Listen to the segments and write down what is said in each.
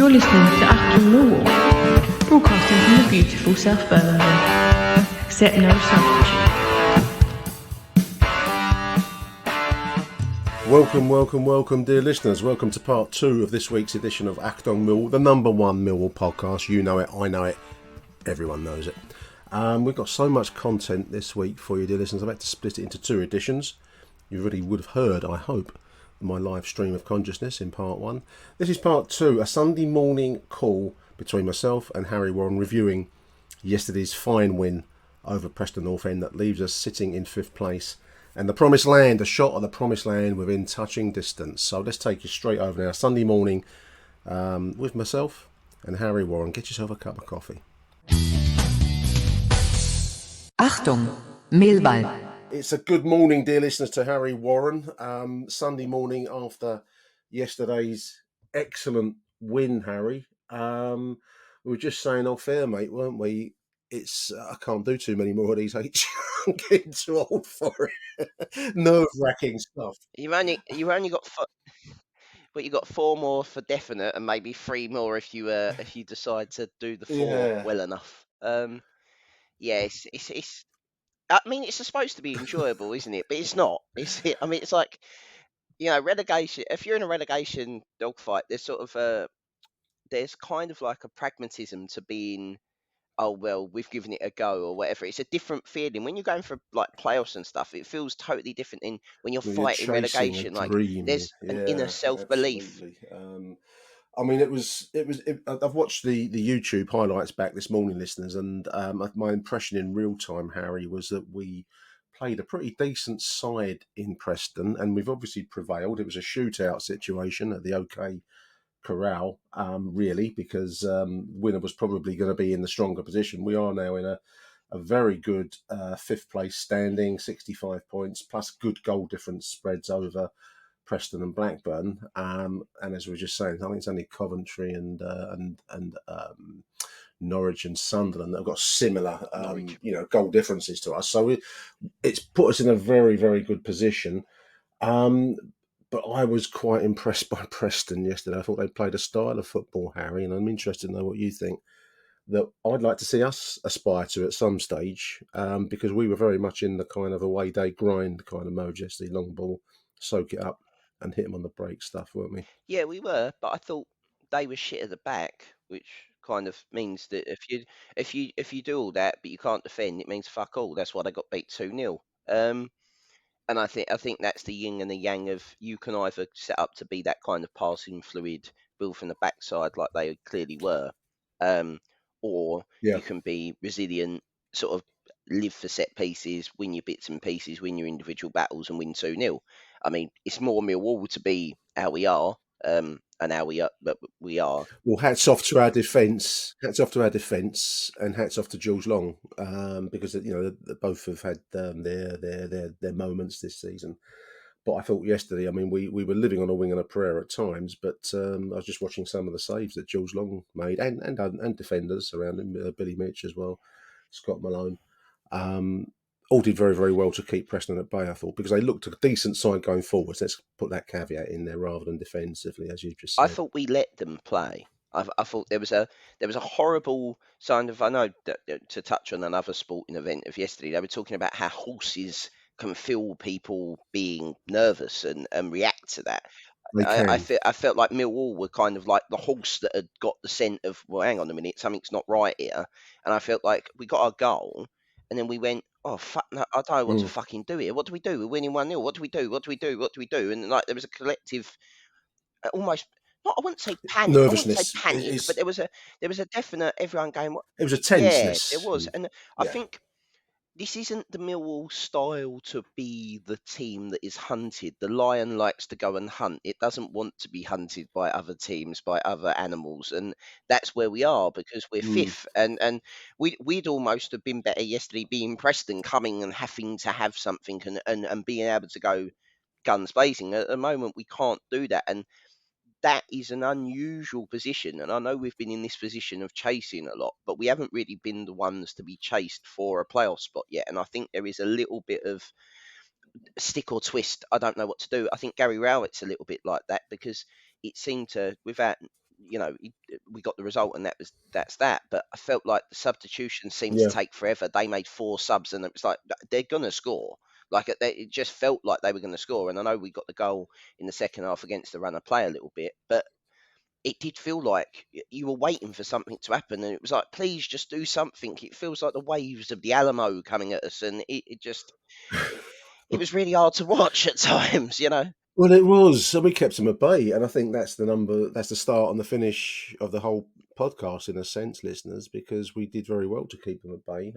You're listening to Achtung Millwall, broadcasting from the beautiful South Birmingham. Accept no substitute. Welcome, dear listeners. Welcome to part 2 of this week's edition of Achtung Millwall, the number one Millwall podcast. You know it, I know it, everyone knows it. We've got so much content this week for you, dear listeners. I've had to split it into 2 editions. You really would have heard, I hope, my live stream of consciousness in part 1. This is part 2, a Sunday morning call between myself and Harry Warren reviewing yesterday's fine win over Preston North End that leaves us sitting in 5th place. And the promised land, a shot of the promised land within touching distance. So let's take you straight over now. Sunday morning with myself and Harry Warren. Get yourself a cup of coffee. Achtung, Millwall. It's a good morning, dear listeners, to Harry Warren. Sunday morning after yesterday's excellent win, Harry. We were just saying off air, mate, weren't we? I can't do too many more of these. I'm getting too old for it. Nerve-wracking stuff. You've only got you got 4 more for definite, and maybe 3 more if you decide to do the 4 well enough. It's. I mean, it's supposed to be enjoyable, isn't it? But it's not. I mean, it's like, relegation. If you're in a relegation dogfight, there's kind of like a pragmatism to being, oh well, we've given it a go or whatever. It's a different feeling when you're going for like playoffs and stuff. It feels totally different than when you're fighting relegation. Like there's an inner self-belief. I mean, I've watched the YouTube highlights back this morning, listeners, and my impression in real time, Harry, was that we played a pretty decent side in Preston, and we've obviously prevailed. It was a shootout situation at the OK Corral, really, because winner was probably going to be in the stronger position. We are now in a very good 5th place standing, 65 points, plus good goal difference spreads over Preston and Blackburn. And as we were just saying, I think it's only Coventry and Norwich and Sunderland that have got similar goal differences to us. So it's put us in a very, very good position. But I was quite impressed by Preston yesterday. I thought they played a style of football, Harry, and I'm interested to know what you think, that I'd like to see us aspire to at some stage, because we were very much in the kind of away day grind kind of mode yesterday, long ball, soak it up and hit them on the break stuff, weren't we? Yeah, we were, but I thought they were shit at the back, which kind of means that if you do all that but you can't defend, it means fuck all. That's why they got beat 2-0. And I think that's the yin and the yang of, you can either set up to be that kind of passing fluid, build from the backside like they clearly were, or you can be resilient, sort of live for set pieces, win your bits and pieces, win your individual battles, and win 2-0. I mean, it's more Millwall to be how we are, and how we are, but we are. Well, hats off to our defence. Hats off to our defence, and hats off to Jules Long, because both have had their moments this season. But I thought yesterday, I mean, we were living on a wing and a prayer at times. But I was just watching some of the saves that Jules Long made, and defenders around him, Billy Mitch as well, Scott Malone. All did very, very well to keep Preston at bay, I thought, because they looked a decent side going forwards. Let's put that caveat in there, rather than defensively, as you just said. I thought we let them play. I thought there was a horrible sign of, I know that, to touch on another sporting event of yesterday, they were talking about how horses can feel people being nervous and react to that. I felt like Millwall were kind of like the horse that had got the scent of, well, hang on a minute, something's not right here. And I felt like we got our goal, and then we went, oh, fuck, no, I don't know what to fucking do here. What do we do? We're winning 1-0. What do we do? What do we do? What do we do? And like there was a collective, almost, not, I wouldn't say panic. Nervousness. But there was a definite, everyone going, what? It was a tenseness. Yeah, it was. And I think this isn't the Millwall style to be the team that is hunted. The lion likes to go and hunt. It doesn't want to be hunted by other teams, by other animals. And that's where we are, because we're 5th. And we'd almost have been better yesterday being Preston, coming and having to have something and being able to go guns blazing. At the moment, we can't do that. And that is an unusual position. And I know we've been in this position of chasing a lot, but we haven't really been the ones to be chased for a playoff spot yet. And I think there is a little bit of stick or twist. I don't know what to do. I think Gary Rowett's a little bit like that, because it seemed to, without we got the result, and that's that. But I felt like the substitutions seemed to Yeah. take forever. They made 4 subs, and it was like they're gonna score. Like it just felt like they were going to score. And I know we got the goal in the second half against the run of play a little bit, but it did feel like you were waiting for something to happen, and it was like, please just do something. It feels like the waves of the Alamo coming at us, and it was really hard to watch at times, Well, it was, and we kept them at bay, and I think that's the start and the finish of the whole podcast, in a sense, listeners, because we did very well to keep them at bay.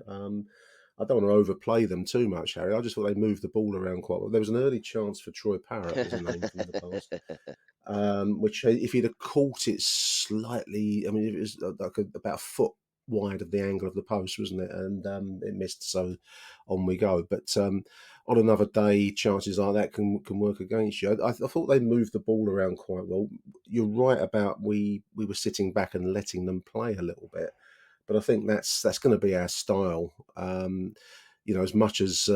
I don't want to overplay them too much, Harry. I just thought they moved the ball around quite well. There was an early chance for Troy Parrott, as a name from the past, which if he'd have caught it slightly, I mean, it was like about a foot wide of the angle of the post, wasn't it? And it missed, so on we go. But on another day, chances like that can work against you. I thought they moved the ball around quite well. You're right about we were sitting back and letting them play a little bit, but I think that's going to be our style. As much as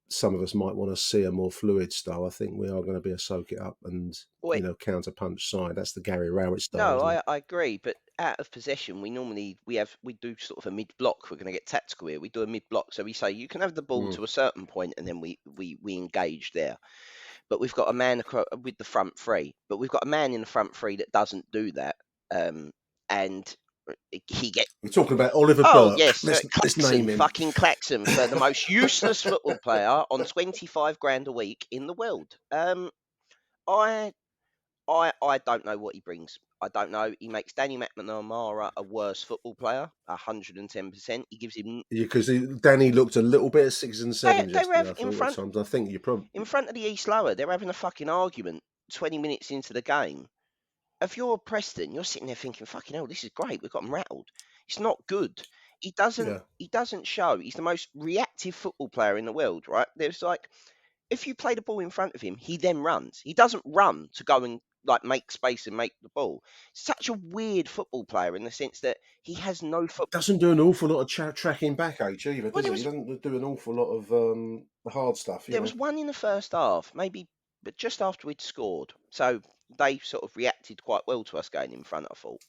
some of us might want to see a more fluid style, I think we are going to be a soak it up and Wait, counter punch side. That's the Gary Rowett style, no, isn't it? I agree, but out of possession, we do sort of a mid block. We're going to get tactical here. We do a mid block, so we say you can have the ball Mm. to a certain point, and then we engage there. But we've got a man with the front three, but we've got a man in the front three that doesn't do that, and he gets. We're talking about Oliver Oh Burke. yes, Let's name him. fucking Claxon for the most useless football player on 25 grand a week in the world. I don't know what he brings. I don't know. He makes Danny McNamara a worse football player, 110%. He gives him. Because Danny looked a little bit at 6 and 7 They were yesterday, I thought, at times. I think you probably... in front of the East Lower. They're having a fucking argument 20 minutes into the game. If you're Preston, you're sitting there thinking, "Fucking hell, this is great. We've got him rattled." It's not good. He doesn't show. He's the most reactive football player in the world, right? There's like, if you play the ball in front of him, he then runs. He doesn't run to go and like make space and make the ball. Such a weird football player in the sense that he has no football. Doesn't do an awful lot of tracking back, H, either, Well, does he? He doesn't do an awful lot of the hard stuff. There was one in the first half, maybe, but just after we'd scored. So they sort of reacted quite well to us going in front, I thought,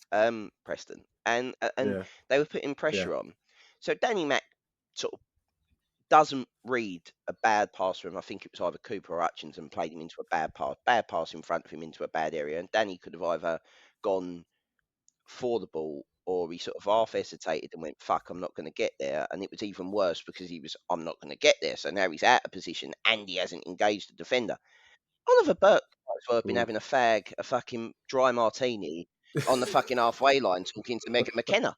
Preston. And Yeah, they were putting yeah. pressure on. So Danny Mac sort of doesn't read a bad pass from him. I think it was either Cooper or Hutchinson played him into a bad pass in front of him into a bad area. And Danny could have either gone for the ball or he sort of half hesitated and went, "Fuck, I'm not going to get there." And it was even worse because I'm not going to get there. So now he's out of position and he hasn't engaged the defender. Oliver Burke might as well have been having a fucking dry martini on the fucking halfway line talking to Megan McKenna.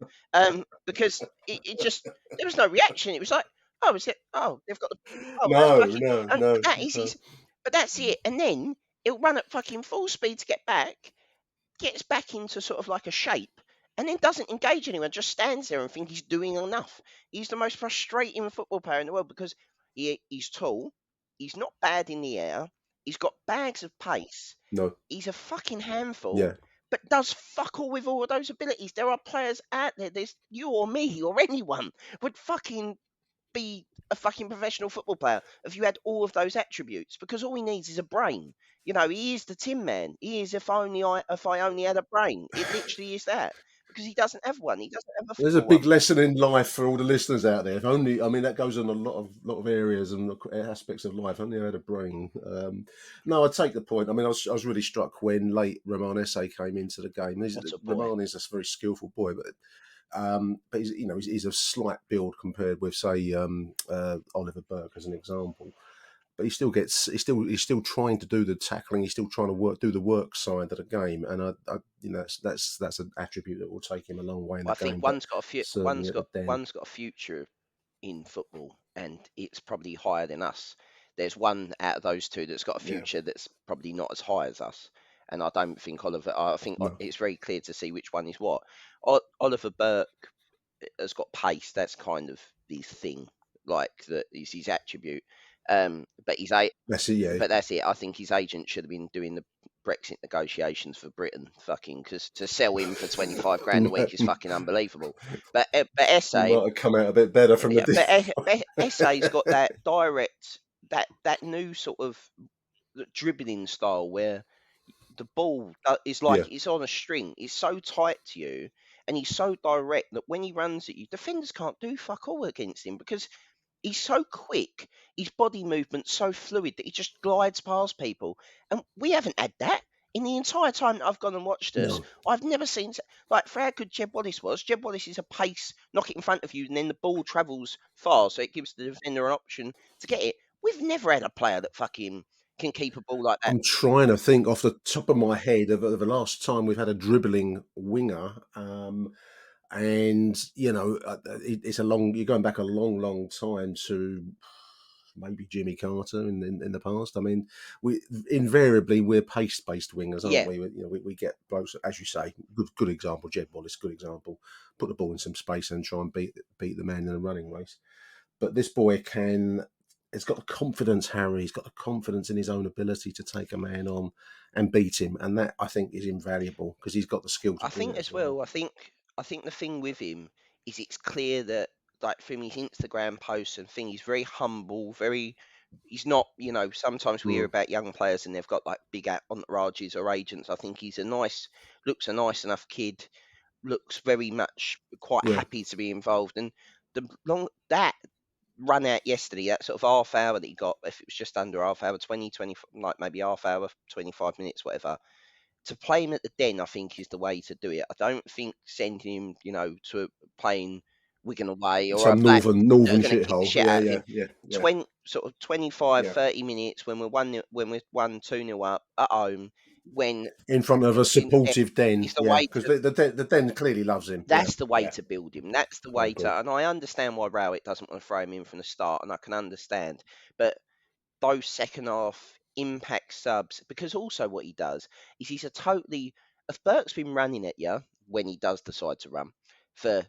Because it just, there was no reaction. It was like, oh, is it? Oh, they've got the, oh, No, fucking, and no. that is his, but that's it. And then he'll run at fucking full speed to get back, gets back into sort of like a shape, and then doesn't engage anyone, just stands there and thinks he's doing enough. He's the most frustrating football player in the world because he's tall, he's not bad in the air, he's got bags of pace, No. he's a fucking handful, Yeah. but does fuck all with all of those abilities. There are players out there, there's you or me or anyone would fucking be a fucking professional football player if you had all of those attributes, because all he needs is a brain. He is the Tin Man. He is if I only had a brain. It literally is that. Because he doesn't have one. He doesn't have a There's a football big lesson in life for all the listeners out there. If only, I mean, that goes on a lot of areas and aspects of life. Only I had a brain. No, I take the point. I mean, I was really struck when late Roman Esse came into the game. Roman is a very skillful boy, but he's a slight build compared with, say, Oliver Burke as an example. But he's still trying to do the tackling. He's still trying to do the work side of the game, and that's an attribute that will take him a long way in the game. I think one's got a future in football, and it's probably higher than us. There's one out of those two that's got a future that's probably not as high as us. And I don't think Oliver. I think it's very clear to see which one is what. Oliver Burke has got pace. That's kind of his thing. Like that is his attribute. But that's it. Yeah. But that's it. I think his agent should have been doing the Brexit negotiations for Britain, fucking, because to sell him for 25 grand a week is fucking unbelievable. But Esse might have come out a bit better from the. But Esse's got that direct, that new sort of dribbling style where the ball is Yeah. like it's on a string. It's so tight to you, and he's so direct that when he runs at you, defenders can't do fuck all against him because he's so quick. His body movement's so fluid that he just glides past people, and we haven't had that. In the entire time that I've gone and watched us, No. I've never seen like for how good Jeb Wallace was. Jeb Wallace is a pace, knock it in front of you, and then the ball travels far, so it gives the defender an option to get it. We've never had a player that fucking can keep a ball like that. I'm trying to think off the top of my head of the last time we've had a dribbling winger. And it's a long. You're going back a long, long time to maybe Jimmy Carter in the past. I mean, we invariably we're pace based wingers, aren't Yeah, we? We get blokes, as you say. Good example, Jed Wallace. Good example. Put the ball in some space and try and beat the man in a running race. But this boy can. He's got the confidence, Harry. He's got the confidence in his own ability to take a man on and beat him, and that I think is invaluable because he's got the skill to I do think it as as well. well. I think the thing with him is it's clear that like from his Instagram posts and thing, he's very humble. Very, he's not. Sometimes we hear Mm, about young players and they've got like big entourages or agents. I think he's looks a nice enough kid. Looks very much quite yeah, happy to be involved. And the long that run out yesterday, that sort of half hour that he got, if it was just under half hour, 20, like maybe half hour, 25 minutes, whatever, to play him at the Den, I think is the way to do it. I don't think sending him, to playing Wigan away or some other that northern are going to kick the shithole. shit Yeah, out of yeah, him. yeah, yeah, 20, sort of 25, yeah. 30 minutes when we're 1-2 nil up at home, when In front of a in the Den supportive den, is the yeah, way because to. the den clearly loves him. Yeah, That's the way yeah, to build him. That's the I way agree. to, and I understand why Rowett doesn't want to throw him in from the start, and I can understand. But those second half impact subs, because also what he does is he's a totally. If Burke's been running at you when he does decide to run for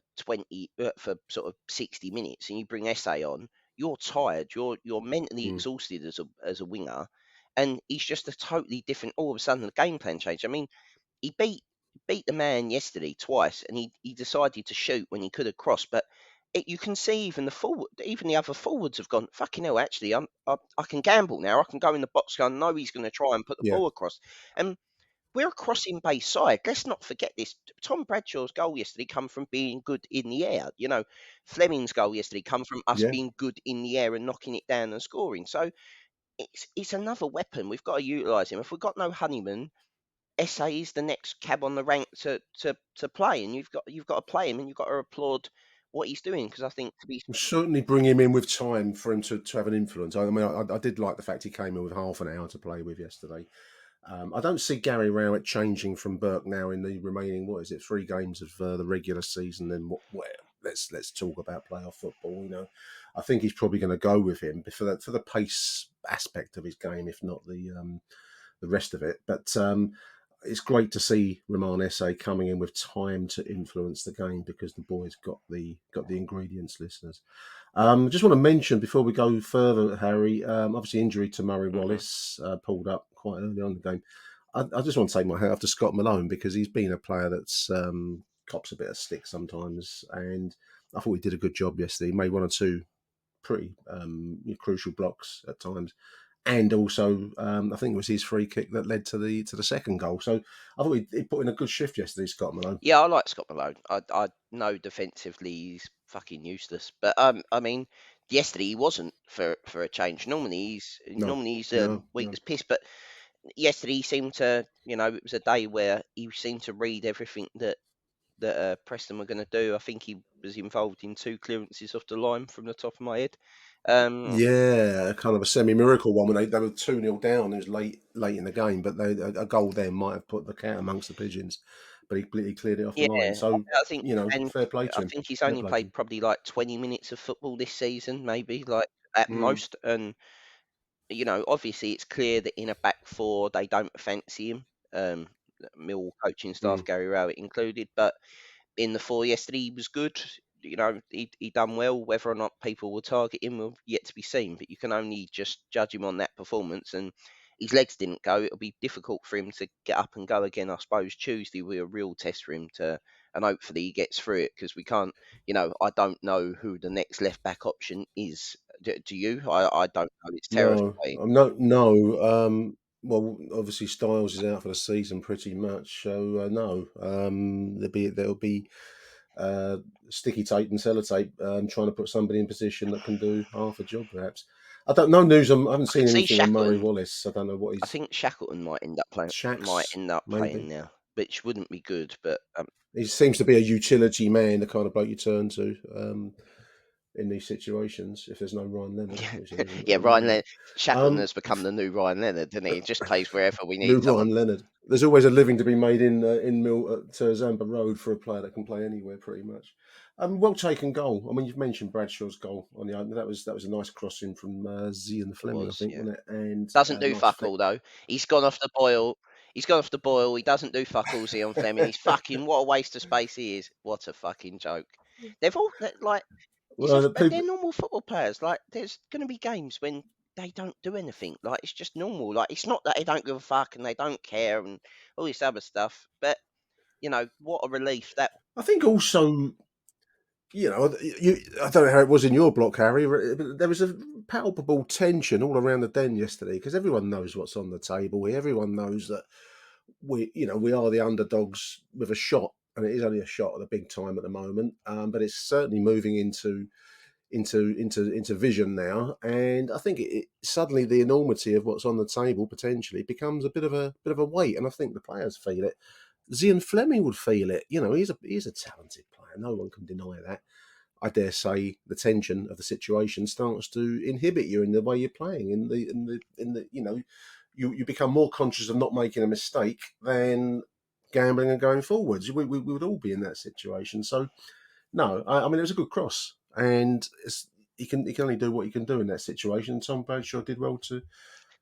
for sort of 60 minutes, and you bring SA on, you're tired, you're mentally Mm. exhausted as a winger, and he's just a totally different. All of a sudden, the game plan changed. I mean, he beat the man yesterday twice, and he decided to shoot when he could have crossed. But you can see even the other forwards have gone fucking hell. Actually, I can gamble now. I can go in the box. I know he's going to try and put the Yeah, ball across. And we're a crossing based side. Let's not forget this. Tom Bradshaw's goal yesterday come from being good in the air. Fleming's goal yesterday come from us yeah. being good in the air and knocking it down and scoring. So it's another weapon. We've got to utilise him. If we've got no Honeyman, SA is the next cab on the rank to play, and you've got to play him, and you've got to applaud what he's doing because I think to be We'll certainly bring him in with time for him to have an influence. I mean, I did like the fact he came in with half an hour to play with yesterday. I don't see Gary Rowett changing from Burke now in the remaining, what is it, 3 games of the regular season. Then let's talk about playoff football. I think he's probably going to go with him for the pace aspect of his game, if not the rest of it. But it's great to see Roman Esse coming in with time to influence the game because the boys got the ingredients, listeners. Just want to mention before we go further, Harry. Obviously, injury to Murray Mhm. Wallace pulled up quite early on in the game. I just want to take my hat off to Scott Malone because he's been a player that's cops a bit of stick sometimes, and I thought he did a good job yesterday. He made 1 or 2 pretty crucial blocks at times, and also I think it was his free kick that led to the second goal. So I thought he put in a good shift yesterday, Scott Malone. Yeah, I like Scott Malone. I know defensively he's fucking useless, but I mean, yesterday he wasn't for a change. No, Normally he's no, weak no. as piss, but yesterday he seemed to, it was a day where he seemed to read everything that Preston were going to do. I think he was involved in 2 clearances off the line from the top of my head. Um, Yeah, kind of a semi-miracle one when they were 2-0 down. It was late in the game, but a goal there might have put the cat amongst the pigeons. But he cleared it off the yeah, line. So I think and fair play to I him. think he's Fair only play to played him. probably like 20 minutes of football this season, maybe like at Mm, most. And obviously it's clear that in a back four they don't fancy him. Um, Mill coaching staff, mm. Gary Rowett included, but in the four yesterday he was good. He done well. Whether or not people will target him will yet to be seen. But you can only just judge him on that performance. And his legs didn't go. It'll be difficult for him to get up and go again. I suppose Tuesday will be a real test for him and hopefully he gets through it because we can't. I don't know who the next left back option is. Do you? I don't know. It's No, terrifying. no. Well, obviously Styles is out for the season pretty much, so no. There'll be uh, sticky tape and sellotape trying to put somebody in position that can do half a job, perhaps. I don't know news. I haven't I could seen see anything on Murray Shackleton. Wallace. I don't know what I he's. think Shackleton might end up playing. Might Shacks, end up playing maybe. now, which wouldn't be good. But He seems to be a utility man, the kind of bloke you turn to in these situations. If there's no Ryan Leonard, which there isn't at yeah, the moment. Shackleton has become the new Ryan Leonard, doesn't he? He just plays wherever we New need someone. Ryan Leonard. There's always a living to be made in Mill at Zamba Road for a player that can play anywhere, pretty much. Well taken goal. I mean, you've mentioned Bradshaw's goal on the opener. That was a nice crossing from Zian It Fleming, I was, think, yeah. wasn't it? And Doesn't do nice fuck flick. all though. He's gone off the boil. He's gone off the boil. He doesn't do fuck all, Zion Fleming. He's fucking what a waste of space he is. What a fucking joke. They've all like it's Well, just the but people. they're normal football players. Like there's gonna be games when they don't do anything. Like it's just normal. Like it's not that they don't give a fuck and they don't care and all this other stuff. But what a relief that I think also, I don't know how it was in your block, Harry. But there was a palpable tension all around the den yesterday because everyone knows what's on the table here. Everyone knows that we are the underdogs with a shot, and it is only a shot at the big time at the moment. But it's certainly moving into vision now, and I think suddenly the enormity of what's on the table potentially becomes a bit of a weight, and I think the players feel it. Zian Fleming would feel it. He's a talented player. No one can deny that. I dare say the tension of the situation starts to inhibit you in the way you're playing. You become more conscious of not making a mistake than gambling and going forwards. We would all be in that situation. So no, I mean it was a good cross, and he can only do what he can do in that situation. Tom Bradshaw did well to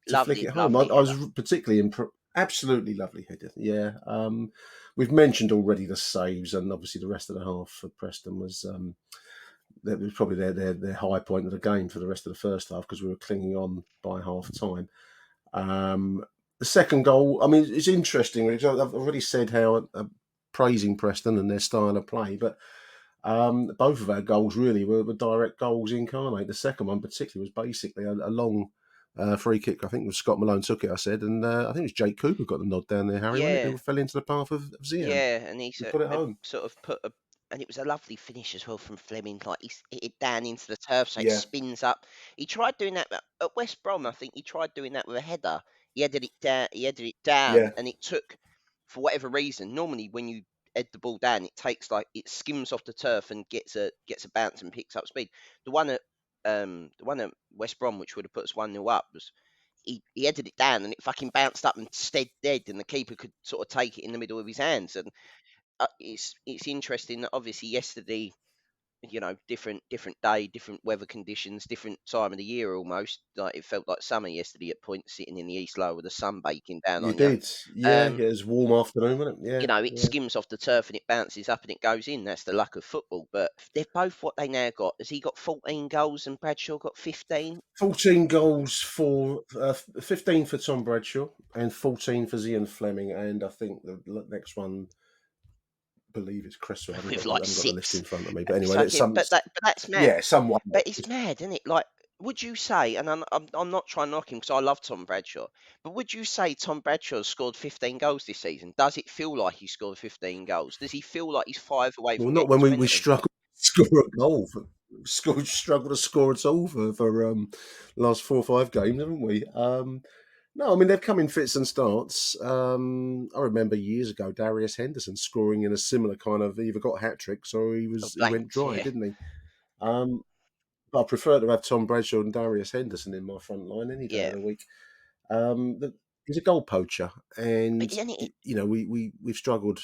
flick lovely, it home. I, lovely I was header. particularly absolutely lovely header. Yeah, we've mentioned already the saves, and obviously the rest of the half for Preston that was probably their high point of the game for the rest of the first half because we were clinging on by half time. The second goal, I mean, it's interesting. I've already said how praising Preston and their style of play, but both of our goals really were direct goals incarnate. The second one particularly was basically a long free kick. I think it was Scott Malone took it, I said, and I think it was Jake Cooper got the nod down there, Harry, wasn't it? Yeah, Who fell into the path of Zian. yeah, and he's He put it home. sort of and it was a lovely finish as well from Fleming. Like he's hit it down into the turf, so it Yeah, spins up. He tried doing that at West Brom. I think he tried doing that with a header. He headed it down. He headed it down, yeah, and it took, for whatever reason. Normally, when you head the ball down, it takes like it skims off the turf and gets a bounce and picks up speed. The one at West Brom, which would have put us 1-0 up, was he headed it down and it fucking bounced up and stayed dead, and the keeper could sort of take it in the middle of his hands. And it's interesting that obviously yesterday, different day, different weather conditions, different time of the year almost. Like it felt like summer yesterday at points, sitting in the East Low with the sun baking down you on you. did. Yeah, Um, yeah, it was a warm afternoon, wasn't it? Yeah, it yeah. skims off the turf and it bounces up and it goes in. That's the luck of football. But they're both what they now got. Has he got 14 goals and Bradshaw got 15? 14 goals for 15 for Tom Bradshaw and 14 for Zian Fleming, and I think the next one, believe it's Cresswell. I haven't got With the, I like haven't got the list 6. in front of me, but anyway, it's Fucking, some. but that's mad. Yeah, someone. But it's mad, isn't it? Like, would you say, and I'm not trying to knock him because I love Tom Bradshaw, but would you say Tom Bradshaw has scored 15 goals this season? Does it feel like he scored 15 goals? Does he feel like he's 5 away Well, from not getting when we 20? struggle to score a goal. Struggle to score at all for last 4 or 5 games, haven't we? No, I mean they've come in fits and starts. I remember years ago Darius Henderson scoring in a similar kind of either got hat tricks or Or he went blanks, dry, yeah. didn't he? Um, but I prefer to have Tom Bradshaw and Darius Henderson in my front line any day of Yeah. the week. He's a goal poacher, But, and then it, we've struggled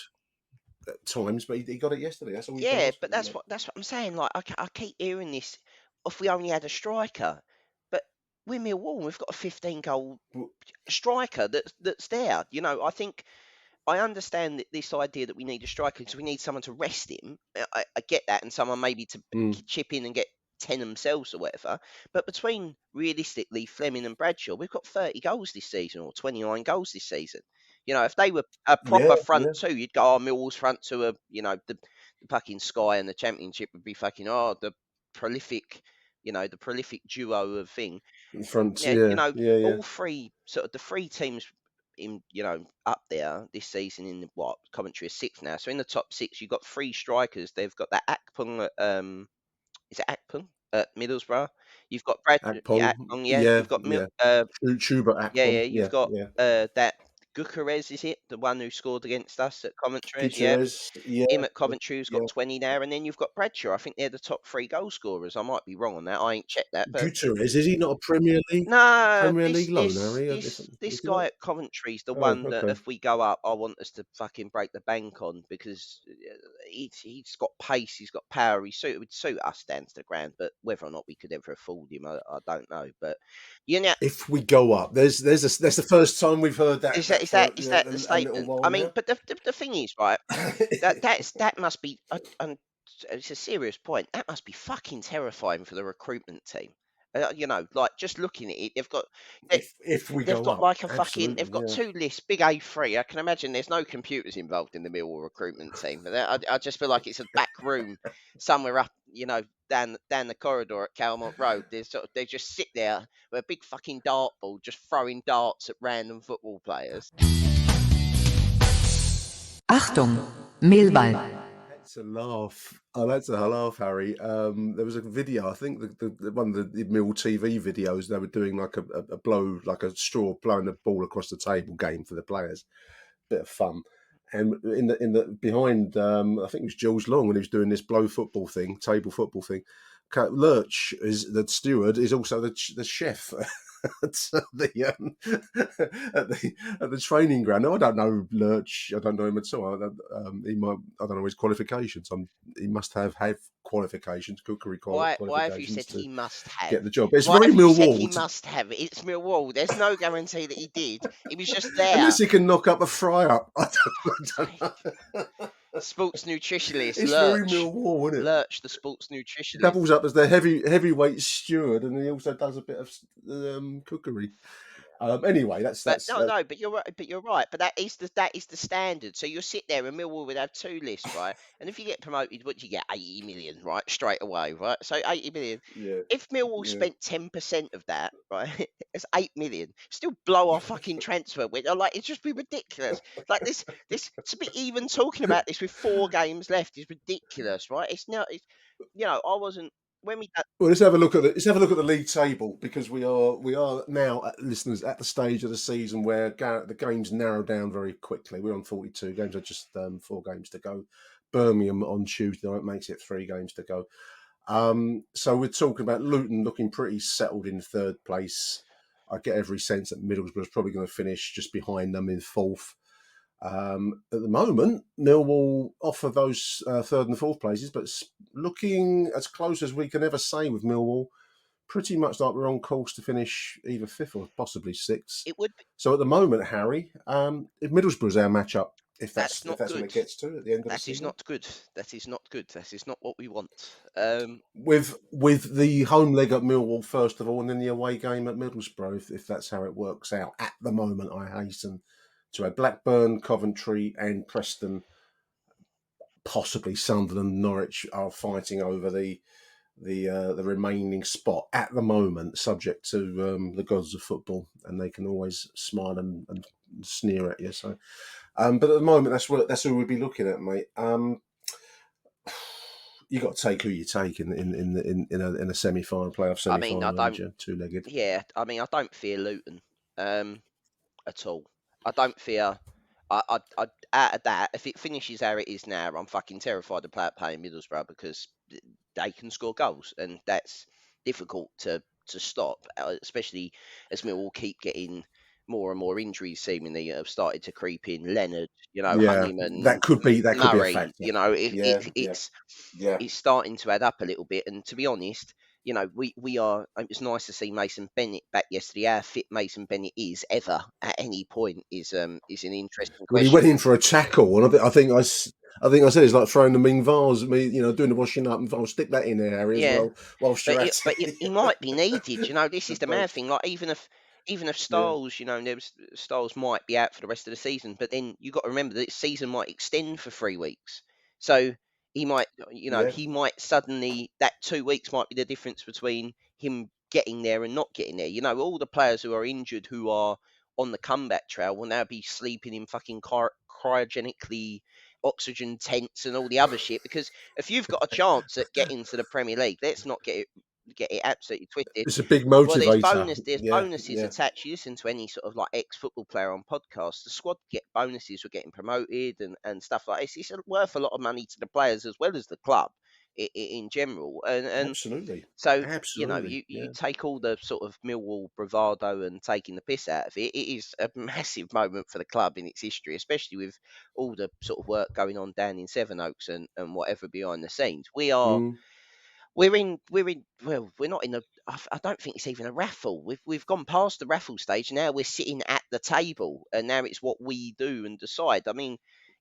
at times, but he got it yesterday. That's all you can yeah, ask but for, you know. that's what I'm saying. Like, I keep hearing this, if we only had a striker. But with Millwall, we've got a 15 goal Well, striker that's there. I think I understand this idea that we need a striker because we need someone to rest him. I get that, and someone maybe to mm, chip in and get 10 themselves or whatever. But between realistically Fleming and Bradshaw, we've got 30 goals this season or 29 goals this season. If they were a yeah, proper front yeah. two, you'd go, oh, Millwall's front two are, the fucking Sky and the Championship would be fucking, the prolific, the prolific duo of thing. In front, Yeah, yeah, yeah, yeah. all three sort of the three teams in up there this season in what Coventry is sixth now. So in the top six, you've got three strikers. They've got that Akpong at is it Akpong at Middlesbrough? You've got yeah, Akpong, Akpong, yeah. yeah, You've got yeah. Chuba yeah. Akpong, You've yeah, got yeah. that Gukerez, is it the one who scored against us at Coventry? Yeah, Gutierrez, yeah, him at Coventry who's got yeah. 20 now, and then you've got Bradshaw. I think they're the top three goal scorers. I might be wrong on that. I ain't checked that, but Gutierrez, is he not a no, Premier this League loan, this Harry? this Is this he guy not? at Coventry's the Oh, one that okay. if we go up, I want us to fucking break the bank on because he's got pace, he's got power, would suit us down to the ground. But whether or not we could ever afford him, I don't know. But you know, If we go up, that's the first time we've heard is that for is that the a little statement? while I mean, now. but the thing is, right? That must be, and it's a serious point. That must be fucking terrifying for the recruitment team. Like just looking at it, If we they've go got up, like a fucking, absolutely, they've got yeah. two lists, big A3. I can imagine there's no computers involved in the Millwall recruitment team, but I just feel like it's a back room somewhere up, down the corridor at Calmont Road. They just sit there with a big fucking dartboard, just throwing darts at random football players. Achtung, Millwall. That's a laugh. Oh, that's a laugh, Harry. There was a video. I think the one of the Mill TV videos. They were doing like a blow, like a straw blowing the ball across the table game for the players. Bit of fun. And in the behind, I think it was Jules Long when he was doing this blow football thing, table football thing. Lurch is the steward, is also the chef at the training ground. Now, I don't know Lurch. I don't know him at all. I don't know his qualifications. He must have qualifications, cookery Why have you qualifications said to he must have? get the job. It's Why very have you said he Millwall, must have? It's Millwall. There's no guarantee that he did. He was just there. unless he can knock up a fry up. I don't know. Sports nutritionist It's very Lurch. Millwall, isn't it? Lurch, the sports nutritionist. Doubles up as the heavyweight steward, and he also does a bit of cookery. Anyway, But that's no, but you're right. But you're right. But that is the standard. So you'll sit there, and Millwall would have two lists, right? And if you get promoted, what do you get? 80 million, right? Straight away, right? So 80 million. yeah, If Millwall yeah. spent 10% of that, right, it's 8 million. Still blow our fucking transfer window. Like it'd just be ridiculous. Like this to be even talking about this with 4 games left is ridiculous, right? It's now, I wasn't when we done, Well, let's have a look at the league table, because we are now, listeners, at the stage of the season where the games narrow down very quickly. We're on 42 games. Are just 4 games to go. Birmingham on Tuesday night makes it 3 games to go. So we're talking about Luton looking pretty settled in third place. I get every sense that Middlesbrough's probably going to finish just behind them in fourth. At the moment, Millwall offer those third and fourth places, but looking as close as we can ever say with Millwall, pretty much like we're on course to finish either fifth or possibly sixth. it would be, So at the moment, Harry, if Middlesbrough's our matchup, if that's that's not what good. it gets to at the end of the That is season, not good. That is not good. That is not what we want. with the home leg at Millwall first of all, and then the away game at Middlesbrough, if that's how it works out at the moment, I hasten to add Blackburn, Coventry, and Preston, possibly Sunderland, Norwich are fighting over the remaining spot at the moment, subject to the gods of football, and they can always smile and sneer at you. So, but at the moment, that's who we'd be looking at, mate. You got to take who you take in a semi-final, playoff I mean, I semi-final, don't. two-legged. Yeah, I mean, I don't fear Luton at all. I don't fear. Out of that, if it finishes how it is now, I'm fucking terrified of playing Middlesbrough because they can score goals, and that's difficult to stop, especially as Millwall keep getting more and more injuries seemingly have started to creep in. Leonard, Yeah, Honeyman, that could be a Murray, factor. it, Yeah, yeah, yeah. it's starting to add up a little bit. And to be honest, we are. It was nice to see Mason Bennett back yesterday. How fit Mason Bennett is ever at any point is an interesting When he went question. in for a tackle, and I think I said it's like throwing the Ming vase. Doing the washing up, and I'll stick that in there, Harry, as Yeah, well. Whilst you're at it. he might be needed. This is the But, mad thing. Like even if yeah, Styles, Styles might be out for the rest of the season, but then you got to remember that the season might extend for 3 weeks. So he might, yeah, he might suddenly, that 2 weeks might be the difference between him getting there and not getting there. You know, all the players who are injured, who are on the comeback trail, will now be sleeping in fucking cryogenically oxygen tents and all the other shit. Because if you've got a chance at getting to the Premier League, let's not get it absolutely twisted. It's a big Well, motivator. there's Yeah, bonuses yeah. attached. You listen to any sort of like ex-football player on podcasts, the squad get bonuses for getting promoted and stuff like this. It's worth a lot of money to the players as well as the club in general. And Absolutely. so, you know, Absolutely. you Yeah. take all the sort of Millwall bravado and taking the piss out of it. It is a massive moment for the club in its history, especially with all the sort of work going on down in Sevenoaks and whatever behind the scenes. Mm. Well, we're not in a. I don't think it's even a raffle. We've gone past the raffle stage. Now we're sitting at the table, and now it's what we do and decide. I mean,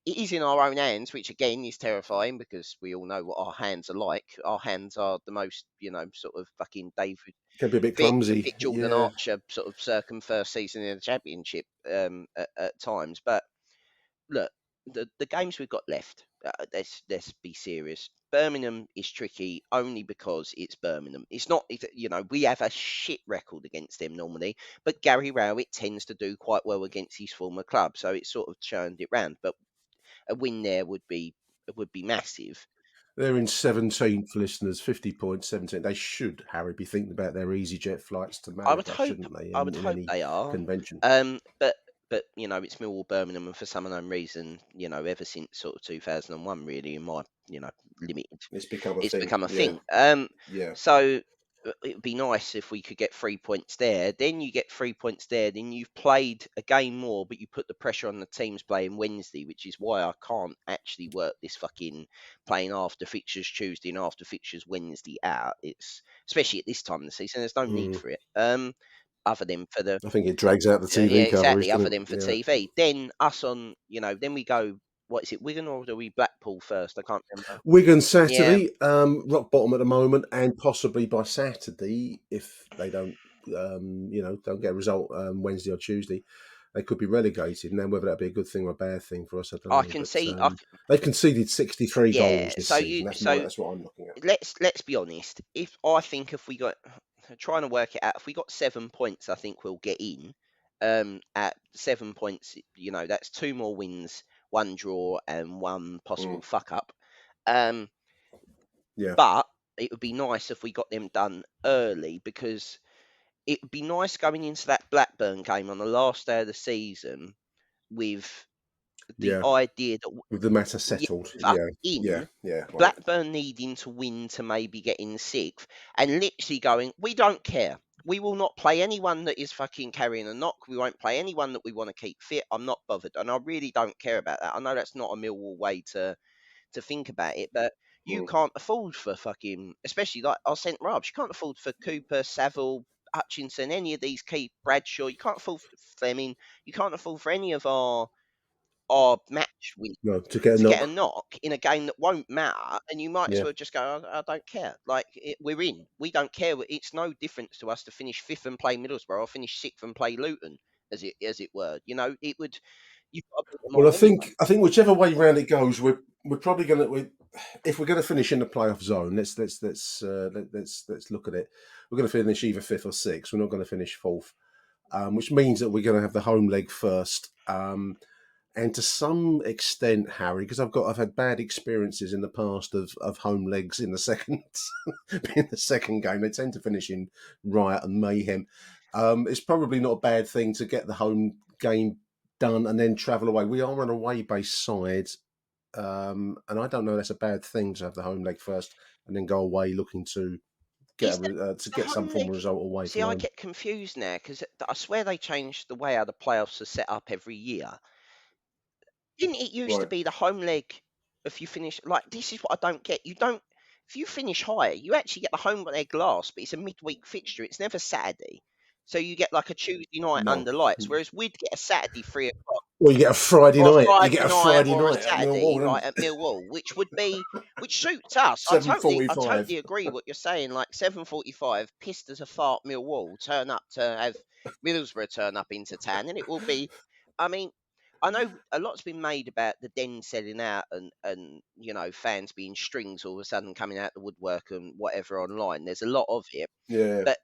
it is in our own hands, which again is terrifying because we all know what our hands are like. Our hands are the most, you know, sort of fucking David Can be a bit clumsy. Jordan Yeah. Archer sort of circum first season in the championship at times. But look, the games we've got left, let's be serious. Birmingham is tricky only because it's Birmingham. It's not, you know, we have a shit record against them normally, but Gary Rowett tends to do quite well against his former club, so it's sort of churned it round. But a win there would be massive. They're in 17th, listeners, 50 points, 17. They should, Harry, be thinking about their EasyJet flights to Malaga, shouldn't they, I would in hope any they are. convention? But you know, it's Millwall Birmingham, and for some unknown reason, you know, ever since sort of 2001, really, in my, you know, limited, It's become a it's thing. become a Yeah, thing. yeah. So it would be nice if we could get 3 points there. Then you get 3 points there. Then you've played a game more, but you put the pressure on the teams playing Wednesday, which is why I can't actually work this fucking playing after fixtures Tuesday and after fixtures Wednesday out. It's especially at this time of the season. There's no need Mm. for it. Other than for the I think it drags out the yeah, TV coverage, exactly. Other doesn't it? than for Yeah. TV, then us on, you know, then we go. What is it, Wigan or do we Blackpool first? I can't remember. Wigan Yeah, Saturday, rock bottom at the moment, and possibly by Saturday, if they don't, don't get a result Wednesday or Tuesday, they could be relegated. Now, whether that be a good thing or a bad thing for us, I don't I know. can But see. they've conceded 63 Yeah. goals this season. That's what I'm looking at. Let's be honest. If we got trying to work it out, if we got 7 points, I think we'll get in. At 7 points, you know, that's two more wins, one draw, and one possible Mm, fuck up. Um, yeah, but it would be nice if we got them done early because it would be nice going into that Blackburn game on the last day of the season with the yeah. idea that With the matter yeah, settled. with us Yeah, yeah, in, yeah. Right. Blackburn needing to win to maybe get in sixth, and literally going, we don't care. We will not play anyone that is fucking carrying a knock. We won't play anyone that we want to keep fit. I'm not bothered, and I really don't care about that. I know that's not a Millwall way to think about it, but you Mm, can't afford for fucking, especially like our centre halves. You can't afford for Cooper, Saville, Hutchinson, any of these key Bradshaw. You can't afford for Fleming. You can't afford for any of our match win no, to get a to get a knock. knock in a game that won't matter, and you might as Yeah. well just go, I don't care. Like we're in. We don't care. It's no difference to us to finish fifth and play Middlesbrough or finish sixth and play Luton, as it were. You know, it would. You've got to beat them Well, all anyway. I think whichever way round it goes, we're probably going to if we're going to finish in the playoff zone. Let's look at it. We're going to finish either fifth or sixth. We're not going to finish fourth, which means that we're going to have the home leg first. And to some extent, Harry, because I've had bad experiences in the past of home legs in the second in the second game. They tend to finish in riot and mayhem. It's probably not a bad thing to get the home game done and then travel away. We are an away-based side, and I don't know that's a bad thing to have the home leg first and then go away looking to Is that to the get some home form leg? of result away See, from I home. get confused now because I swear they changed the way how the playoffs are set up every year. Didn't it used to Right? be the home leg if you finish like this is what I don't get. You don't if you finish higher, you actually get the home leg last, but it's a midweek fixture. It's never Saturday. So you get like a Tuesday night No. under lights, whereas we'd get a Saturday 3 o'clock Well, you get a Friday or a night. You Friday get a night Friday or a night at Saturday, Millwall, right, then at Millwall, which suits us. I 7:45. totally agree what you're saying. Like 7:45, pissed as a fart Millwall turn up to have Middlesbrough turn up into town, and it will be. I mean, I know a lot's been made about the Den selling out and you know fans being strings all of a sudden coming out the woodwork and whatever online. There's a lot of it, Yeah. but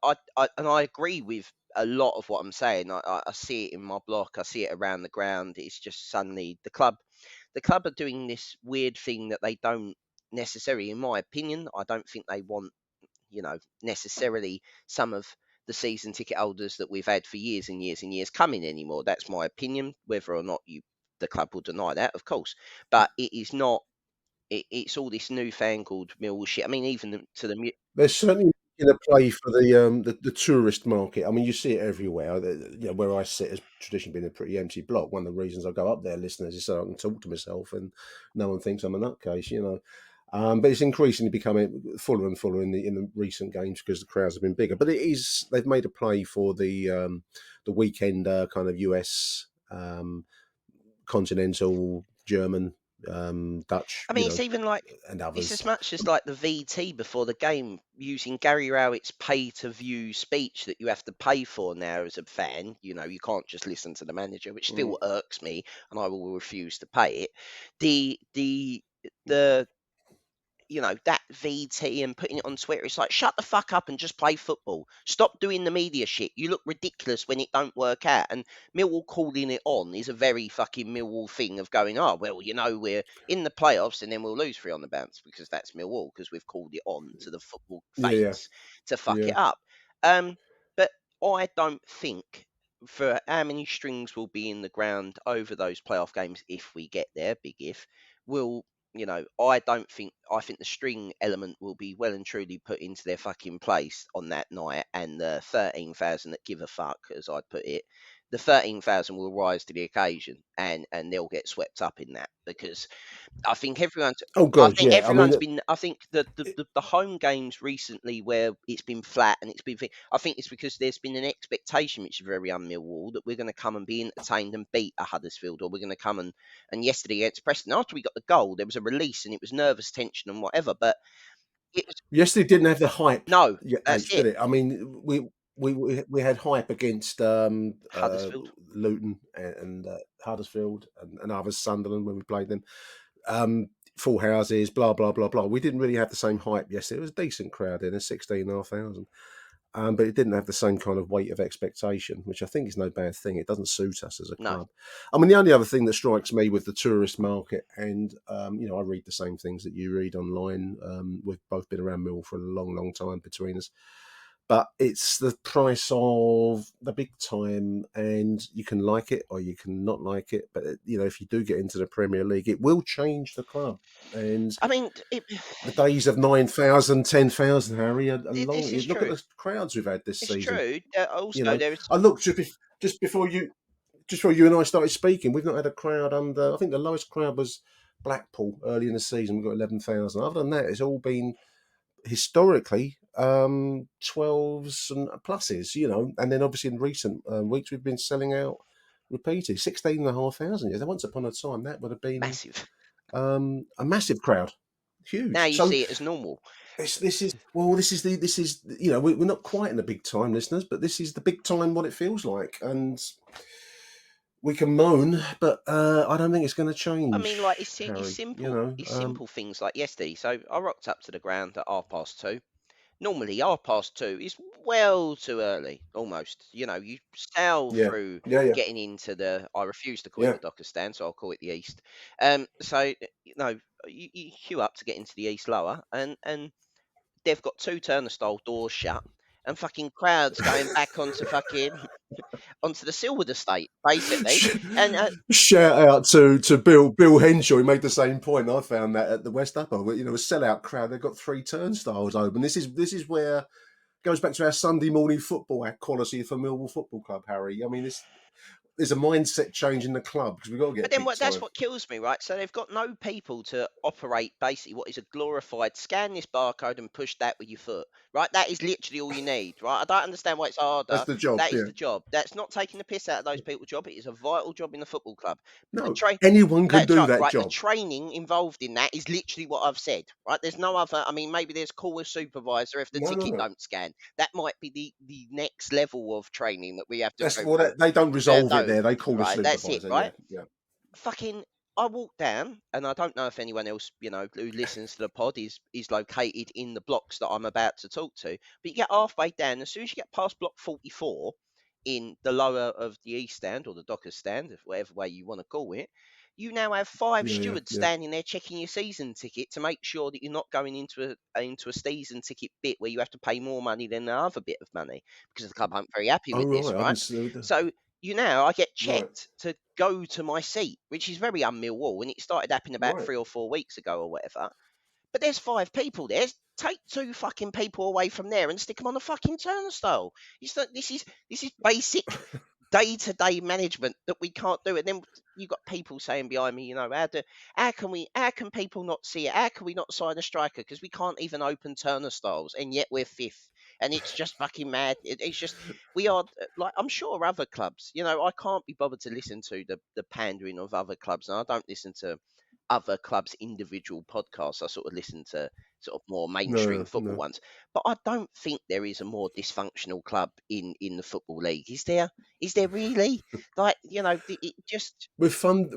and I agree with a lot of what I'm saying. I see it in my block. I see it around the ground. It's just suddenly the club are doing this weird thing that they don't necessarily, in my opinion, I don't think they want, necessarily some of the season ticket holders that we've had for years and years and years coming anymore. That's my opinion. Whether or not the club will deny that, of course, but it is not. It's all this newfangled Millwall shit. I mean, even to the There's certainly in a play for the tourist market. I mean, you see it everywhere. Where I sit has traditionally been a pretty empty block. One of the reasons I go up there, listeners, is so I can talk to myself and no one thinks I'm a nutcase. But it's increasingly becoming fuller and fuller in the recent games because the crowds have been bigger. But they've made a play for the weekend kind of US continental German Dutch, I mean, it's even like and it's as others. much as like the VT before the game using Gary Rowett's pay-to-view speech that you have to pay for now as a fan. You can't just listen to the manager, which still irks me, and I will refuse to pay it. The that VT and putting it on Twitter, it's like, shut the fuck up and just play football. Stop doing the media shit. You look ridiculous when it don't work out. And Millwall calling it on is a very fucking Millwall thing of going, oh, well, we're in the playoffs and then we'll lose 3 on the bounce because that's Millwall, because we've called it on to the football Yeah, yeah, fates to fuck yeah. it up. But I don't think for how many strings will be in the ground over those playoff games if we get there, big if, will I think the string element will be well and truly put into their fucking place on that night, and the 13,000 that give a fuck, as I'd put it, the 13,000 will rise to the occasion, and they'll get swept up in that, because I think everyone's. Oh I God, think yeah. I mean, everyone's been. I think the home games recently where it's been flat and it's been. I think it's because there's been an expectation, which is very un-Millwall, that we're going to come and be entertained and beat a Huddersfield, or we're going to come and yesterday against Preston, after we got the goal, there was a release and it was nervous tension and whatever. But it was yesterday didn't have the hype, no, that's H, it. did it? I mean, we had hype against Huddersfield. Luton and Huddersfield and others, Sunderland, when we played them. Full houses, blah blah blah blah. We didn't really have the same hype yesterday. It was a decent crowd in, 16,500. But it didn't have the same kind of weight of expectation, which I think is no bad thing. It doesn't suit us as a No, club. I mean, the only other thing that strikes me with the tourist market, and I read the same things that you read online. We've both been around Mill for a long, long time between us, but it's the price of the big time, and you can like it or you can not like it. But if you do get into the Premier League, it will change the club, and I mean the days of 9,000, 10,000, Harry, are long. this is Look at true. the crowds we've had this It's season. true. You Also, know, there's I looked just before you and I started speaking. We've not had a crowd under. I think the lowest crowd was Blackpool early in the season. We've got 11,000. Other than that, it's all been historically 12s and pluses. And then obviously in recent weeks we've been selling out repeated 16,500. Yeah, once upon a time that would have been massive. a massive crowd, Now huge. you So see it as normal. this is we're not quite in the big time, listeners, but this is the big time, what it feels like, and we can moan, but I don't think it's going to I change, mean, like it's Harry. simple. It's simple things like yesterday. So I rocked up to the ground at 2:30. Normally, 2:30 is well too early, almost. You sail Yeah, through yeah, yeah, getting into the. I refuse to call it yeah. the Docker stand, so I'll call it the East. So you queue up to get into the East lower, and they've got 2 turnstile doors shut, and fucking crowds going back onto fucking onto the Silwood estate, basically. And Shout out to Bill Henshaw. He made the same point. I found that at the West Upper, where, a sellout crowd. They've got 3 turnstiles open. This is where goes back to our Sunday morning football, our quality for Millwall Football Club, Harry. I mean, there's a mindset change in the club because we've got to But get then big that's time. what kills me, right? So they've got no people to operate basically what is a glorified scan this barcode and push that with your foot, right? That is literally all you need, right? I don't understand why it's That's harder. the job. That is Yeah. the job. That's not taking the piss out of those people's job. It is a vital job in the football club. But No, anyone can that's do right, that right. The job. training involved in that is literally what I've said, right? There's no other. I mean, maybe there's call a supervisor if the No, no, ticket no. don't scan. That might be the next level of training that we have to That's go what through. they don't resolve it No, there. They call the right. That's it, supervisor. right? Yeah, yeah. Fucking I walk down, and I don't know if anyone else, who listens to the pod is located in the blocks that I'm about to talk to. But you get halfway down, as soon as you get past block 44, in the lower of the East Stand or the Dockers Stand, whatever way you want to call it, you now have five Yeah, stewards yeah. standing there checking your season ticket to make sure that you're not going into a season ticket bit where you have to pay more money than the other bit of money, because the club aren't very happy Oh with this, right, I right? haven't seen the So I get right, checked to go to my seat, which is very un-Millwall, and it started happening about right. 3 or 4 weeks ago or whatever. But there's 5 people there. Take 2 fucking people away from there and stick them on the fucking turnstile. This is basic day-to-day management that we can't do. And then you got people saying behind me, how can people not see it? How can we not sign a striker? Because we can't even open turnstiles, and yet we're fifth. And it's just fucking mad. It's just we are like, I'm sure other clubs. I can't be bothered to listen to the pandering of other clubs, and I don't listen to other clubs' individual podcasts. I sort of listen to sort of more mainstream No, football no. ones. But I don't think there is a more dysfunctional club in the football league. Is there? Is there really? Like, it just. We're fun.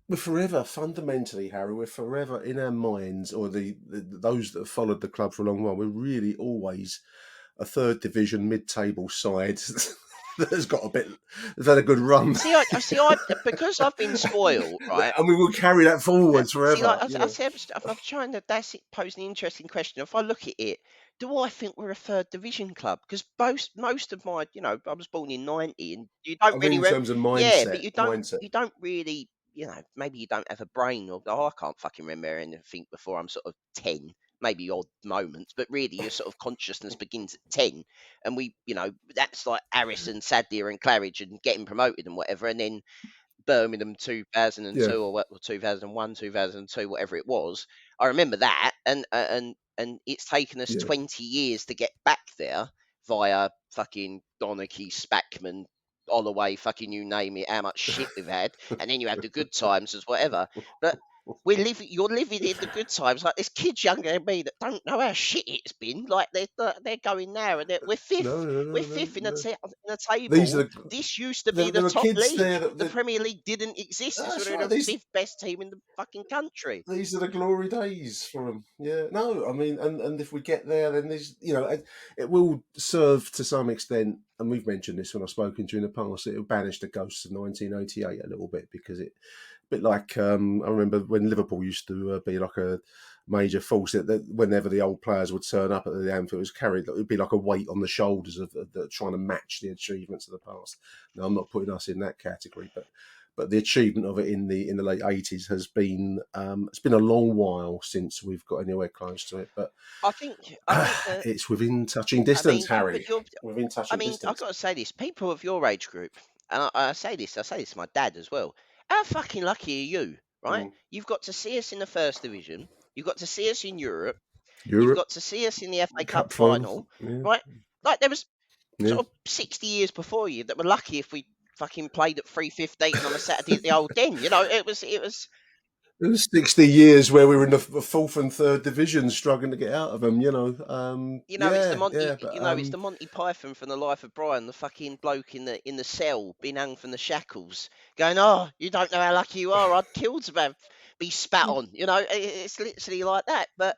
We're forever fundamentally, Harry. We're forever in our minds, or those that have followed the club for a long while. We're really always a third division mid-table side that has got has had a good run, Because I've been spoiled, right? and we will carry that forwards See, like forever. I said, I'm trying to. That's it. Pose an interesting question. If I look at it, do I think we're a third division club? Because most of my, I was born in '90, and you don't I mean, really, in terms of yeah, but mindset, you don't really, maybe you don't have a brain, or I can't fucking remember anything before I'm sort of 10. Maybe odd moments, but really your sort of consciousness begins at 10, and that's like Harrison, Sadler, and Claridge, and getting promoted and whatever, and then Birmingham yeah, 2002 or what, or 2001, 2002, whatever it was. I remember that, and it's taken us yeah. 20 years to get back there via fucking Donachie, Spackman, Holloway, fucking you name it, how much shit we've had, and then you have the good times as whatever. But you're living in the good times. Like, there's kids younger than me that don't know how shit it's been. Like, they're going now, and we're No, fifth. no, We're no, no, fifth in no. the These table. are This used to be the there are top kids league. there The Premier League didn't exist. This that's was right. the fifth best team in the fucking country. These are the glory days for them. Yeah, no, I mean, and if we get there, then it will serve to some extent. And we've mentioned this when I've spoken to you in the past. It will banish the ghosts of 1988 a little bit, because a bit like I remember when Liverpool used to be like a major force. That whenever the old players would turn up at the Anfield, it was carried. It would be like a weight on the shoulders of trying to match the achievements of the past. Now, I'm not putting us in that category, but the achievement of it in the late 80s has been it's been a long while since we've got anywhere close to it, but I think that. it's within touching I distance, mean, but Harry. you're. Within I touching mean, I've distance. got to say this: people of your age group, and I say this to my dad as well. How fucking lucky are you, right? Mm. You've got to see us in the first division. You've got to see us in Europe. You've Europe got to see us in the FA Cup Cup final. final, Yeah, right? Like, there was yeah. sort of 60 years before you that were lucky if we fucking played at 3:15 on a Saturday at the Old Den. It was. There was 60 years where we were in the fourth and third division, struggling to get out of them. It's the Yeah, Monty. yeah, but It's the Monty Python from the Life of Brian, the fucking bloke in the cell, being hung from the shackles, going, "Oh, you don't know how lucky you are. I'd kill to be spat on." It's literally like that. But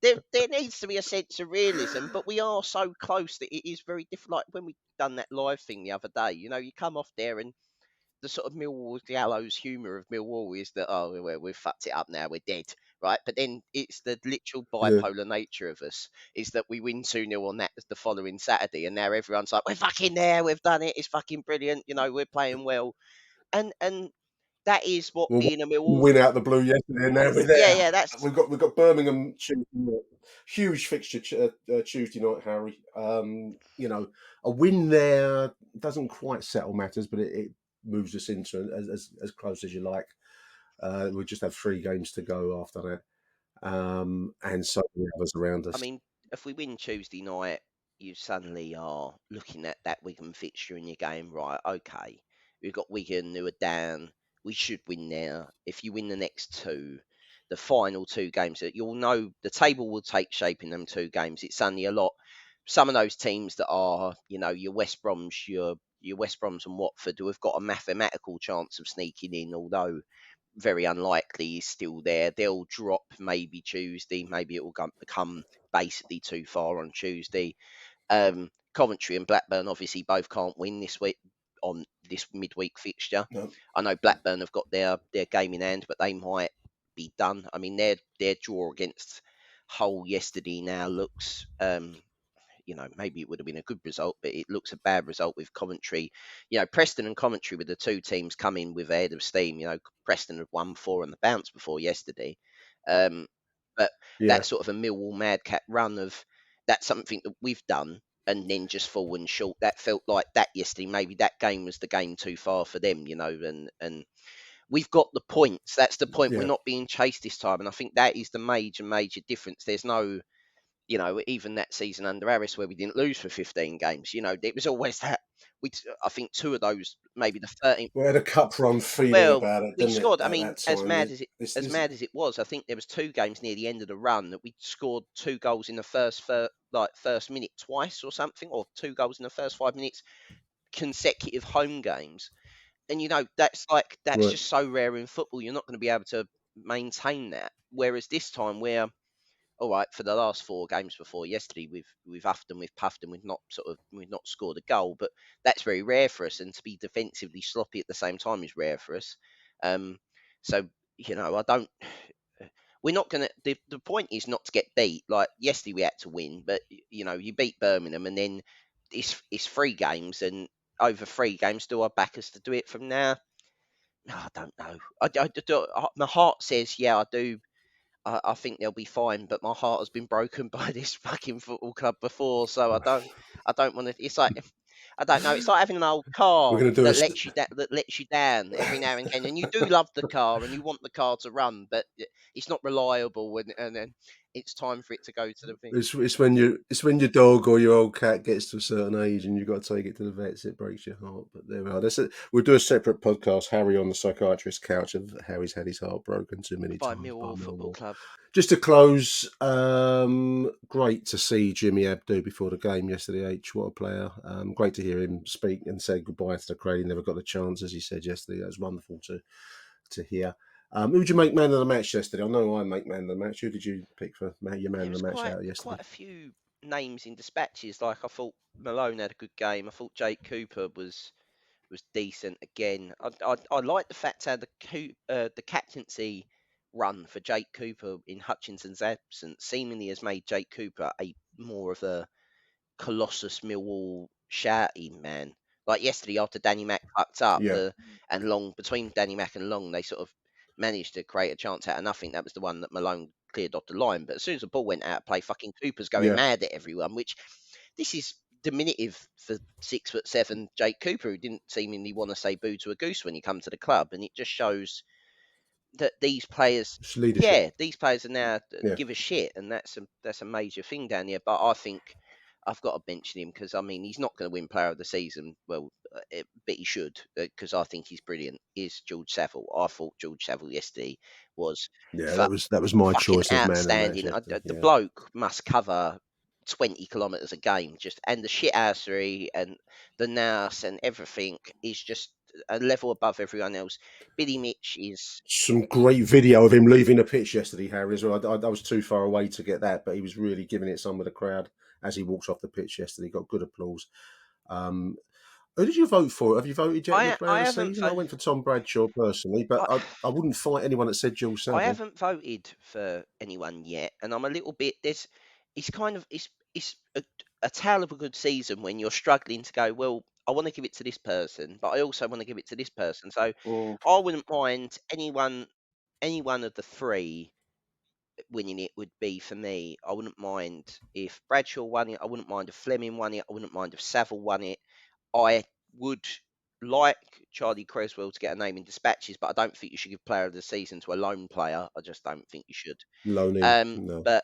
there needs to be a sense of realism. But we are so close that it is very different. Like when we done that live thing the other day, you come off there, and the sort of Millwall gallows humour of Millwall is that, oh, we've fucked it up now, we're dead, right? But then it's the literal yeah. bipolar nature of us, is that we win 2-0 on that the following Saturday, and now everyone's like, we're fucking there, we've done it, it's fucking brilliant, we're playing well, and that is what Well, being a Millwall. win out the blue yesterday, and now we're Yeah, there. yeah, that's. We've got Birmingham Tuesday night. Huge fixture Tuesday night, Harry. A win there doesn't quite settle matters, but it moves us into as close as you like. We just have 3 games to go after that, and so many others around I us. mean, if we win Tuesday night, you suddenly are looking at that Wigan fixture in your game, right? Okay, we've got Wigan who are down. We should win now. If you win the next two, the final 2 games, that you'll know the table will take shape in them 2 games. It's suddenly a lot. Some of those teams that are, your West Broms, your West Broms and Watford, who have got a mathematical chance of sneaking in, although very unlikely he's still there. They'll drop maybe Tuesday. Maybe it will become basically too far on Tuesday. Coventry and Blackburn obviously both can't win this week on this midweek fixture. No. I know Blackburn have got their game in hand, but they might be done. I mean, their draw against Hull yesterday now looks, maybe it would have been a good result, but it looks a bad result with Coventry. Preston and Coventry were the two teams coming with a head of steam. Preston had won 4 on the bounce before yesterday. Um, but Yeah. that sort of a Millwall madcap run of that's something that we've done and then just fallen short. That felt like that yesterday. Maybe that game was the game too far for them, and we've got the points. That's the point. We're Yeah. not being chased this time. And I think that is the major difference. There's no, even that season under Harris where we didn't lose for 15 games, it was always that. I think 2 of those, maybe the 13. We had a cup run feeling Well, about it, we didn't it, scored. I at mean, that as time? mad as it This, as this, mad as it was, I think there was 2 games near the end of the run that we scored 2 goals in the first minute twice or something, or 2 goals in the first 5 minutes, consecutive home games. And that's right. just so rare in football. You're not going to be able to maintain that. Whereas this time, we're all right for the last 4 games before yesterday, we've huffed and we've puffed and we've not scored a goal, but that's very rare for us. And to be defensively sloppy at the same time is rare for us. Um, so I don't. We're not gonna. The point is not to get beat. Like yesterday, we had to win, but you beat Birmingham, and then it's 3 games, and over 3 games, do I back us to do it from now? No, I don't know. My heart says, yeah, I do. I think they'll be fine, but my heart has been broken by this fucking football club before, so I don't want to. It's like I don't know. It's like having an old We're car going to do a. that lets you down every now and again, and you do love the car and you want the car to run, but it's not reliable, and then it's time for it to go to the thing. It's when your dog or your old cat gets to a certain age and you've got to take it to the vets. It breaks your heart. But there we are. We'll do a separate podcast, Harry on the psychiatrist's couch, of how he's had his heart broken too many By times by Millwall Football Millwall. Club. Just to close, great to see Jimmy Abdu before the game yesterday. H, what a player! Great to hear him speak and say goodbye to the crowd. He never got the chance, as he said yesterday. That was wonderful to hear. Who did you make man of the match yesterday? I know I make man of the match. Who did you pick for your man There of the was match quite out yesterday? quite a few names in dispatches. Like I thought Malone had a good game. I thought Jake Cooper was decent again. I like the fact how the captaincy run for Jake Cooper in Hutchinson's absence seemingly has made Jake Cooper a more of a Colossus Millwall shouting man. Like yesterday after Danny Mack fucked up Yeah, and Long between Danny Mack and Long, they sort of managed to create a chance out of nothing. That was the one that Malone cleared off the line. But as soon as the ball went out of play, fucking Cooper's going yeah. mad at everyone, which this is diminutive for 6'7" Jake Cooper, who didn't seemingly want to say boo to a goose when he come to the club. And it just shows that these players, It's leadership. yeah, these players are now Yeah. give a shit, and that's a major thing down here. But I think I've got to mention him because I mean he's not going to win Player of the Season, well, but he should because I think he's brilliant. Is George Saville? I thought George Saville yesterday was Yeah, that was my fucking choice of man of the match outstanding. yesterday. The Yeah. bloke must cover 20 kilometres a game, and the shithousery and the nurse and everything is just a level above everyone else. Billy Mitch is. Some great video of him leaving the pitch yesterday, Harry, as well. I was too far away to get that, but he was really giving it some with the crowd as he walked off the pitch yesterday. Got good applause. Who did you vote for? Have you voted yet in the player of I the haven't. season? I went for Tom Bradshaw personally, but I, I wouldn't fight anyone that said Jules I Saville. haven't voted for anyone yet, and I'm a little bit. It's kind of it's a tale of a good season when you're struggling to go. Well, I want to give it to this person, but I also want to give it to this person. So Mm. I wouldn't mind any one of the 3 winning it would be for me. I wouldn't mind if Bradshaw won it. I wouldn't mind if Fleming won it. I wouldn't mind if Saville won it. I would like Charlie Creswell to get a name in dispatches, but I don't think you should give Player of the Season to a lone player. I just don't think you should. Loaning, no. But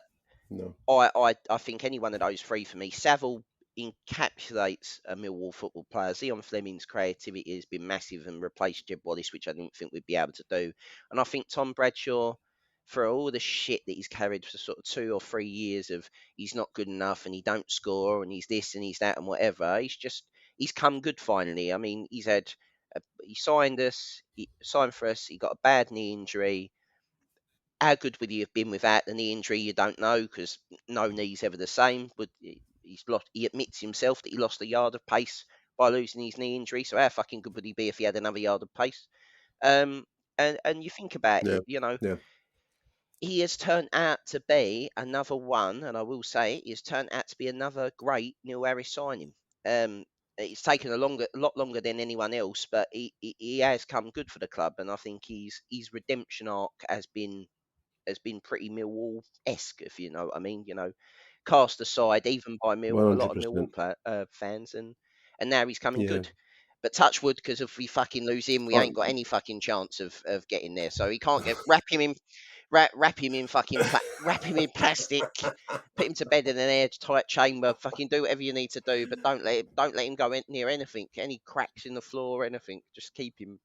No. I think any one of those 3 for me. Saville encapsulates a Millwall football player. Zion Fleming's creativity has been massive and replaced Jeb Wallace, which I didn't think we'd be able to do. And I think Tom Bradshaw, for all the shit that he's carried for sort of 2 or 3 years of he's not good enough and he don't score and he's this and he's that and whatever, he's come good finally. I mean, he's had He signed us. He signed for us. He got a bad knee injury. How good would he have been without the knee injury? You don't know, because no knee's ever the same. But he's lost. He admits himself that he lost a yard of pace by losing his knee injury. So how fucking good would he be if he had another yard of pace? And you think about Yeah, it, you know, yeah. he has turned out to be another one, and I will say he has turned out to be another great Neil Harris signing. It's taken a lot longer than anyone else, but he has come good for the club, and I think his redemption arc has been pretty Millwall-esque, if you know what I mean. You know, cast aside even by a lot of 100%. Millwall fans, and now he's coming Yeah. good. But touch wood, because if we fucking lose him, we I, ain't got any fucking chance of getting there. So he can't get wrap him in fucking wrap him in plastic, put him to bed in an airtight chamber. Fucking do whatever you need to do, but don't let him go near anything, any cracks in the floor, or anything. Just keep him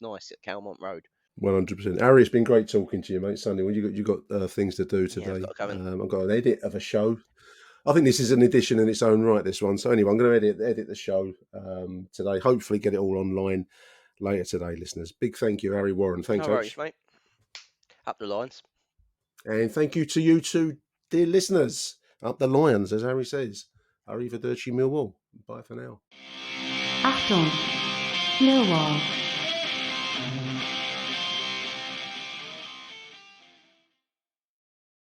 nice at Calmont Road. 100%. Harry, it's been great talking to you, mate. Sunday, when you got things to do Yeah, I've today. got to go and I've got an edit of a show. I think this is an edition in its own right, this one. So anyway, I'm going to edit the show today. Hopefully get it all online later today, listeners. Big thank you, Harry Warren. Thanks, no worries, H. mate. Up the lines. And thank you to you two, dear listeners. Up the lions, as Harry says. Arrivederci Millwall. Bye for now. Achtung, Millwall.